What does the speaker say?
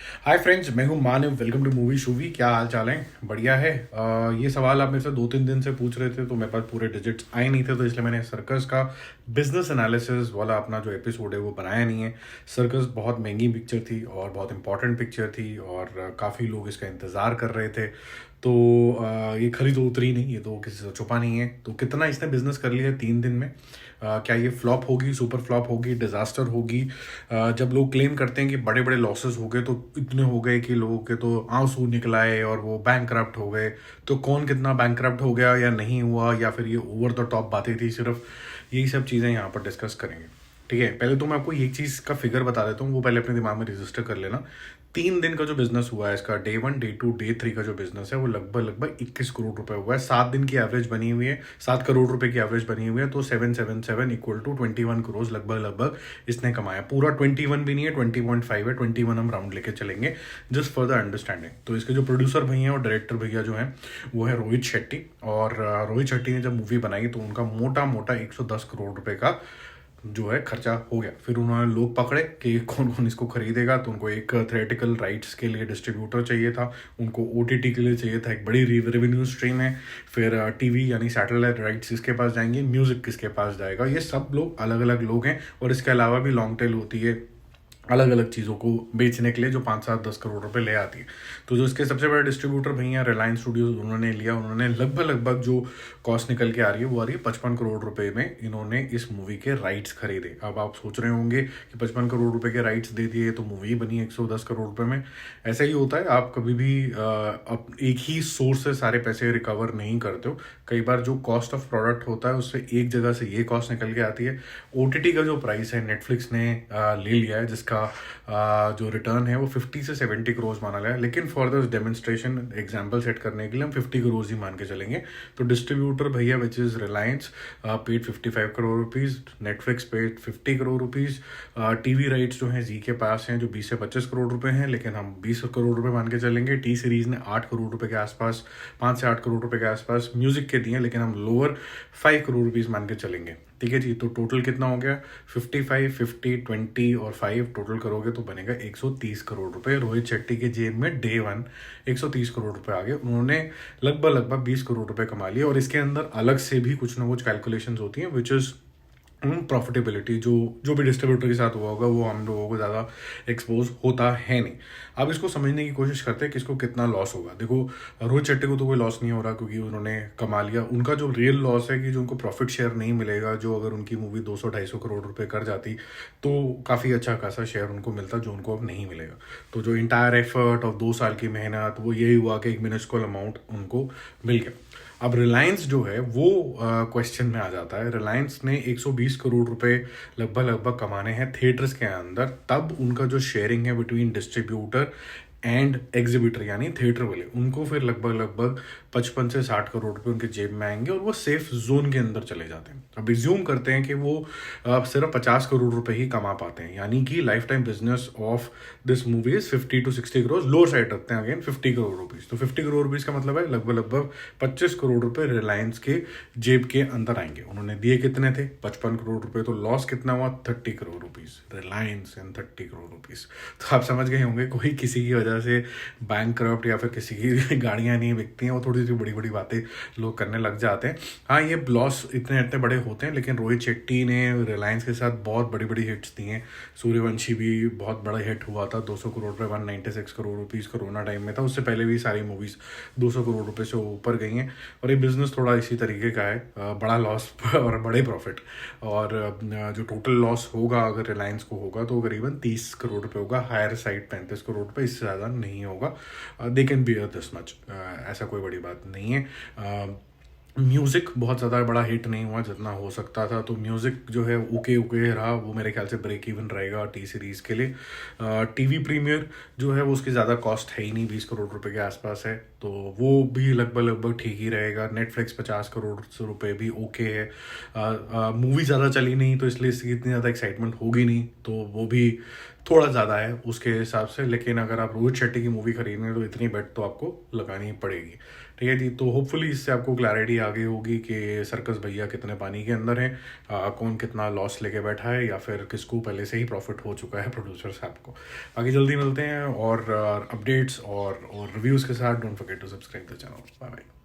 हाय friends, मैं हूं Manav. Welcome to movie शूवी। क्या हाल चाल है? बढ़िया है। ये सवाल आप मेरे से 2-3 दिन से पूछ रहे थे, तो मेरे पास पूरे डिजिट्स आए नहीं थे, तो इसलिए मैंने सर्कस का बिजनेस एनालिसिस वाला अपना जो एपिसोड है वो बनाया नहीं है। सर्कस बहुत महंगी पिक्चर थी और बहुत इंपॉर्टेंट पिक्चर थी और काफ़ी लोग इसका इंतज़ार कर रहे थे। तो ये खरी तो उतरी नहीं, ये तो किसी से छुपा नहीं है। तो कितना इसने बिजनेस कर लिया 3 दिन में? क्या ये फ्लॉप होगी, सुपर फ्लॉप होगी, डिजास्टर होगी? जब लोग क्लेम करते हैं कि बड़े बड़े लॉसेस हो गए, तो इतने हो गए कि लोगों के तो आंसू निकल आए और वो बैंकरप्ट हो गए। तो कौन कितना बैंकरप्ट हो गया या नहीं हुआ, या फिर ये ओवर द टॉप बातें थी सिर्फ, यही सब चीज़ें यहाँ पर डिस्कस करेंगे। ठीक है, पहले तो मैं आपको एक चीज़ का फिगर बता देता हूँ, वो पहले अपने दिमाग में रजिस्टर कर लेना। 3 दिन का जो बिजनेस हुआ है इसका, डे 1, डे 2, डे 3 का जो बिजनेस है वो लगभग लगभग 21 करोड़ रुपए हुआ है। 7 दिन की एवरेज बनी हुई है, 7 करोड़ रुपए की एवरेज बनी हुई है, तो 777 इक्वल टू 21 करोड़ लगभग लगभग इसने कमाया। पूरा 21 भी नहीं है, 20.5 है, 21 हम राउंड लेके चलेंगे जस्ट फॉर द अंडरस्टैंडिंग। तो इसके जो प्रोड्यूसर भैया और डायरेक्टर भैया जो हैं वो है रोहित शेट्टी। और रोहित शेट्टी ने जब मूवी बनाई तो उनका मोटा मोटा 110 करोड़ रुपए का जो है खर्चा हो गया। फिर उन्होंने लोग पकड़े कि कौन कौन इसको खरीदेगा, तो उनको एक थिएटिकल राइट्स के लिए डिस्ट्रीब्यूटर चाहिए था, उनको ओटीटी के लिए चाहिए था एक बड़ी रेवेन्यू स्ट्रीम है। फिर टीवी यानी सैटेलाइट राइट्स किसके पास जाएंगे, म्यूजिक किसके पास जाएगा, ये सब लोग अलग अलग लोग हैं। और इसके अलावा भी लॉन्ग टेल होती है अलग अलग चीज़ों को बेचने के लिए, जो 5-7-10 करोड़ रुपए ले आती है। तो जो इसके सबसे बड़े डिस्ट्रीब्यूटर भैया रिलायंस स्टूडियोज, उन्होंने लिया। उन्होंने लगभग लगभग जो कॉस्ट निकल के आ रही है वो आ रही है 55 करोड़ रुपए में। इन्होंने इस मूवी के राइट्स खरीदे। अब आप सोच रहे होंगे कि 55 करोड़ रुपए के राइट्स दे दिए तो मूवी बनी 110 करोड़ रुपए में। ऐसा ही होता है, आप कभी भी एक ही सोर्स से सारे पैसे रिकवर नहीं करते हो। कई बार जो कॉस्ट ऑफ प्रोडक्ट होता है उससे एक जगह से ये कॉस्ट निकल के आती है। ओटीटी का जो प्राइस है नेटफ्लिक्स ने ले लिया है, जिसका जो रिटर्न है वो 50 से 70 करोड़ माना गया है। लेकिन for the demonstration example set करने के लिए हम 50 करोड़ ही मान के चलेंगे। तो डिस्ट्रीब्यूटर भैया which is Reliance paid 55 crore rupees, Netflix paid 50 crore rupees. TV rights जो हैं जी के पास हैं, जो 20 से 25 करोड़ रुपए हैं, लेकिन हम 20 करोड़ रुपए मान के चलेंगे। टी सीरीज ने 8 करोड़ रुपए के आसपास, 5 से 8 करोड़ रुपए के आसपास म्यूजिक के दिए, लेकिन हम लोअर 5 करोड़ रुपीज़ मान के चलेंगे। ठीक है जी, तो टोटल कितना हो गया? 55, 50, 20 और 5 टोटल करोगे तो बनेगा 130 करोड़ रुपए। रोहित शेट्टी के जेब में डे 1 130 करोड़ रुपए आ गए। उन्होंने लगभग लगभग 20 करोड़ रुपए कमा लिए। और इसके अंदर अलग से भी कुछ ना कुछ कैलकुलेशन होती हैं, विच इज़ प्रॉफिटेबिलिटी। जो जो भी डिस्ट्रीब्यूटर के साथ हुआ होगा वो हम लोगों को ज़्यादा एक्सपोज होता है नहीं। अब इसको समझने की कोशिश करते हैं कि इसको कितना लॉस होगा। देखो, रोहित शेट्टी को तो कोई लॉस नहीं हो रहा क्योंकि उन्होंने कमा लिया। उनका जो रियल लॉस है कि जो उनको प्रॉफिट शेयर नहीं मिलेगा, जो अगर उनकी मूवी 200-250 करोड़ रुपए कर जाती तो काफ़ी अच्छा खासा शेयर उनको मिलता, जो उनको अब नहीं मिलेगा। तो जो इंटायर एफर्ट और 2 साल की मेहनत, वो यही हुआ कि एक मिनिस्कुल अमाउंट उनको मिल गया। अब रिलायंस जो है वो क्वेश्चन में आ जाता है। रिलायंस ने 120 करोड़ रुपए लगभग लगभग कमाने हैं थिएटर्स के अंदर, तब उनका जो शेयरिंग है बिटवीन डिस्ट्रीब्यूटर एंड एग्जीबिटर यानी थिएटर वाले, उनको फिर लगभग लगभग 55 से 60 करोड़ रुपए उनके जेब में आएंगे और वो सेफ जोन के अंदर चले जाते हैं। अब रिज्यूम करते हैं कि वो सिर्फ 50 करोड़ रुपए ही कमा पाते हैं, यानी कि life time business of this movie is 50 to 60 crore. Lower side रखते हैं अगेन 50 करोड़ रुपीज़। तो 50 करोड़ रुपीज़ का मतलब है लगभग लगभग 25 करोड़ रुपए रिलायंस के जेब के अंदर आएंगे। उन्होंने दिए कितने थे? 55 करोड़ रुपए। तो लॉस कितना हुआ? 30 crore rupees. Reliance and 30 crore rupees. तो आप समझ गए होंगे, कोई किसी की वजह से बैंक या फिर किसी की गाड़ियां नहीं बिकती हैं, वो थोड़ी सी बड़ी बड़ी बातें लोग करने लग जाते हैं। हाँ, ये लॉस इतने इतने बड़े होते हैं, लेकिन रोहित शेट्टी ने रिलायंस के साथ बहुत बड़ी बड़ी हिट्स दी हैं। सूर्यवंशी भी बहुत बड़ा हिट हुआ था, 200 करोड़ रुपये, 196 करोड़ रुपीज़ कोरोना टाइम में था। उससे पहले भी सारी मूवीज़ 200 करोड़ रुपये से ऊपर गई हैं। और ये बिज़नेस थोड़ा इसी तरीके का है, बड़ा लॉस और बड़े प्रॉफिट। और जो टोटल लॉस होगा अगर रिलायंस को होगा तो करीबन 30 करोड़ रुपये होगा, हायर साइड 35 करोड़ रुपये, इससे ज़्यादा नहीं होगा। They can bear this much, ऐसा कोई बड़ी बात नहीं है। म्यूज़िक बहुत ज़्यादा बड़ा हिट नहीं हुआ जितना हो सकता था, तो म्यूज़िक जो है ओके ओके रहा। वो मेरे ख्याल से ब्रेक इवन रहेगा टी सीरीज़ के लिए। टीवी प्रीमियर जो है वो उसकी ज़्यादा कॉस्ट है ही नहीं, 20 करोड़ रुपए के आसपास है, तो वो भी लगभग लगभग ठीक ही रहेगा। नेटफ्लिक्स 50 करोड़ रुपए भी ओके है। मूवी ज़्यादा चली नहीं तो इसलिए इसकी इतनी ज़्यादा एक्साइटमेंट होगी नहीं, तो वो भी थोड़ा ज़्यादा है उसके हिसाब से, लेकिन अगर आप रोहित शेट्टी की मूवी खरीदनी है तो इतनी बेट तो आपको लगानी ही पड़ेगी। ठीक है जी, तो होपफुली इससे आपको क्लैरिटी आ गई होगी कि सर्कस भैया कितने पानी के अंदर हैं, कौन कितना लॉस लेके बैठा है या फिर किसको पहले से ही प्रॉफिट हो चुका है प्रोड्यूसर साहब को। बाकी जल्दी मिलते हैं और अपडेट्स और रिव्यूज़ के साथ। Don't forget to subscribe the channel. Bye bye.